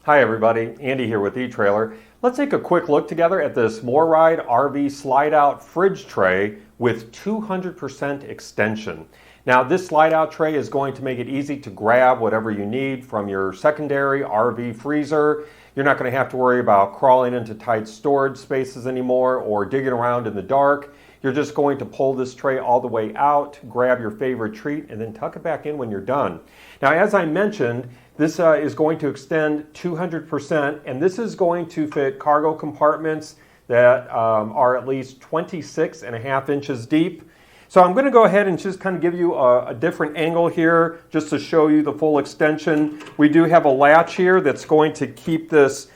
Hi everybody, Andy here with eTrailer. Let's take a quick look together at this MORryde RV slide out fridge tray with 200% extension. Now this slide out tray is going to make it easy to grab whatever you need from your secondary RV freezer. You're not going to have to worry about crawling into tight storage spaces anymore or digging around in the dark. You're just going to pull this tray all the way out, grab your favorite treat, and then tuck it back in when you're done. Now, as I mentioned, this is going to extend 200%, and this is going to fit cargo compartments that are at least 26.5 inches deep. So I'm going to go ahead and just kind of give you a different angle here just to show you the full extension. We do have a latch here that's going to keep this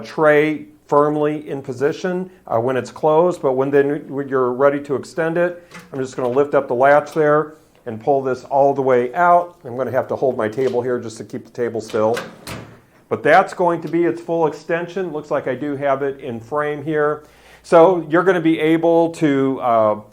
tray firmly in position when it's closed, but when you're ready to extend it, I'm just going to lift up the latch there and pull this all the way out. I'm going to have to hold my table here just to keep the table still. But that's going to be its full extension. Looks like I do have it in frame here. So you're going to be able to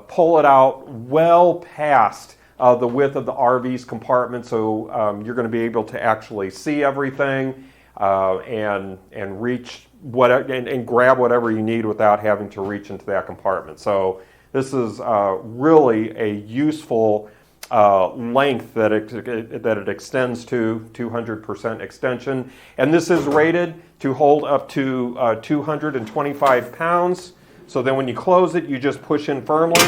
pull it out well past the width of the RV's compartment, so you're going to be able to actually see everything and reach and grab whatever you need without having to reach into that compartment. So this is really a useful length that it extends to, 200% extension. And this is rated to hold up to 225 pounds. So then when you close it, you just push in firmly,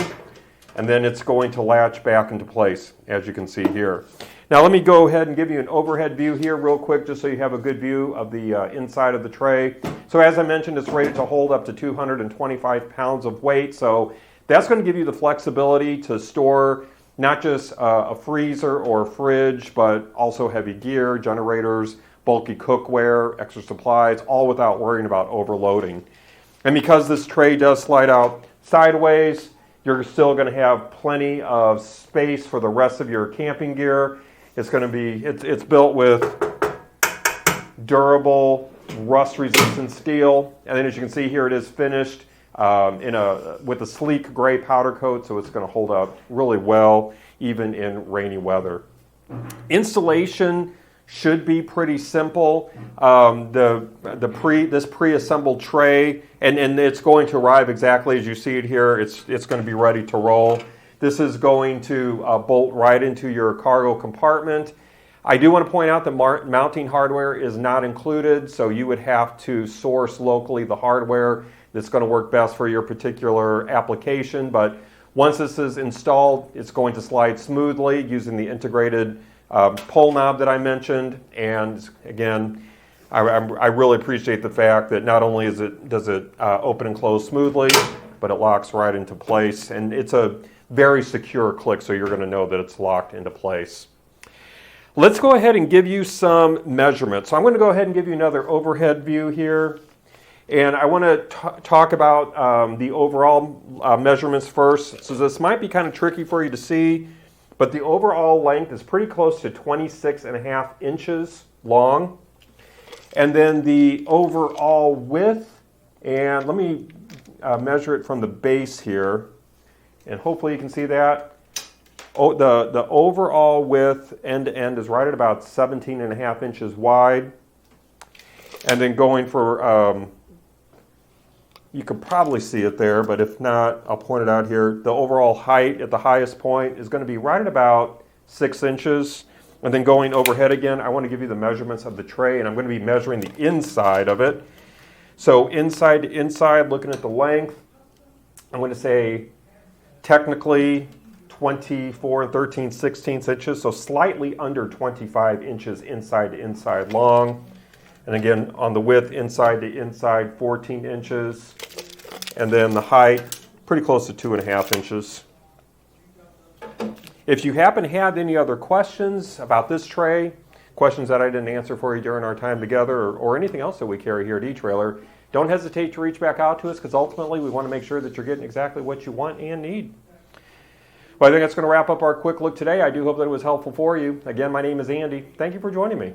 and then it's going to latch back into place, as you can see here. Now let me go ahead and give you an overhead view here real quick, just so you have a good view of the inside of the tray. So as I mentioned, it's rated to hold up to 225 pounds of weight. So that's going to give you the flexibility to store not just a freezer or a fridge, but also heavy gear, generators, bulky cookware, extra supplies, all without worrying about overloading. And because this tray does slide out sideways, you're still going to have plenty of space for the rest of your camping gear. It's going to be, it's built with durable, rust-resistant steel. And then as you can see here, it is finished with a sleek gray powder coat, so it's going to hold up really well, even in rainy weather. Installation should be pretty simple. This pre-assembled tray, and it's going to arrive exactly as you see it here. It's going to be ready to roll. This is going to bolt right into your cargo compartment. I do want to point out that mounting hardware is not included, so you would have to source locally the hardware that's going to work best for your particular application. But once this is installed, it's going to slide smoothly using the integrated pull knob that I mentioned. And again, I really appreciate the fact that not only does it open and close smoothly, but it locks right into place. And it's a very secure click, so you're going to know that it's locked into place. Let's go ahead and give you some measurements. So I'm going to go ahead and give you another overhead view here. And I want to talk about the overall measurements first. So this might be kind of tricky for you to see, but the overall length is pretty close to 26.5 inches long. And then the overall width, and let me measure it from the base here, and hopefully you can see that. Oh, the overall width end to end is right at about 17.5 inches wide. And then going for, you could probably see it there, but if not, I'll point it out here. The overall height at the highest point is going to be right at about 6 inches. And then going overhead again, I want to give you the measurements of the tray, and I'm going to be measuring the inside of it. So inside to inside, looking at the length, I'm going to say technically 24 and 13/16 inches, so slightly under 25 inches inside to inside long. And again, on the width, inside to inside, 14 inches. And then the height, pretty close to 2.5 inches. If you happen to have any other questions about this tray, questions that I didn't answer for you during our time together, or anything else that we carry here at eTrailer, don't hesitate to reach back out to us, because ultimately we want to make sure that you're getting exactly what you want and need. Well, I think that's going to wrap up our quick look today. I do hope that it was helpful for you. Again, my name is Andy. Thank you for joining me.